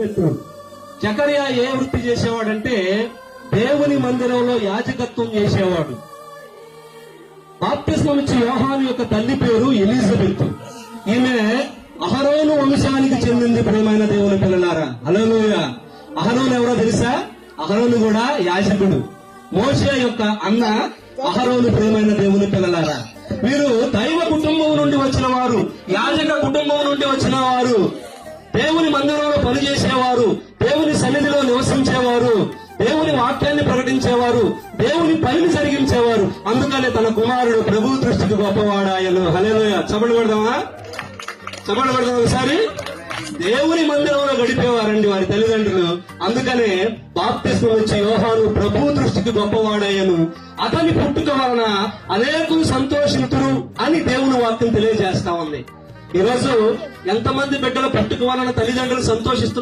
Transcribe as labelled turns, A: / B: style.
A: పెట్టు. జకర్యా ఏ వృత్తి చేసేవాడంటే దేవుని మందిరంలో యాజకత్వం చేసేవాడు. బాప్తిస్మం ఇచ్చి యోహాను యొక్క తల్లి పేరు ఎలిజబెత్. ఈమె అహరోను వంశానికి చెందింది. ప్రియమైన దేవుని పిల్లలారా, హల్లెలూయా. అహరోను ఎవరో తెలుసా? అహరోను కూడా యాజకుడు. మోషే యొక్క అన్న అహరోను. ప్రియమైన దేవుని పిల్లలారా, వీరు దైవ కుటుంబం నుండి వచ్చిన వారు, యాజక కుటుంబం నుండి వచ్చిన వారు, దేవుని మందిరంలో పనిచేసేవారు, దేవుని సన్నిధిలో నివసించేవారు, దేవుని వాక్యాన్ని ప్రకటించేవారు, దేవుని పనిని జరిగించేవారు. అందుకనే తన కుమారుడు ప్రభు దృష్టికి గొప్పవాడాయను. హల్లెలూయా. చప్పట్లు కొడదామా? చప్పట్లు కొడదాం ఒకసారి. దేవుని మందిరంలో గడిపేవారండి వారి తల్లిదండ్రులు. అందుకనే బాప్తిస్మం వచ్చే యోహాను ప్రభు దృష్టికి గొప్పవాడాయను. అతని పుట్టుక వలన అనేకులు సంతోషితురు అని దేవుని వాక్యం తెలియజేస్తా ఉంది. ఈరోజు ఎంతమంది బిడ్డల పుట్టుక వలన తల్లిదండ్రులు సంతోషిస్తున్నారు?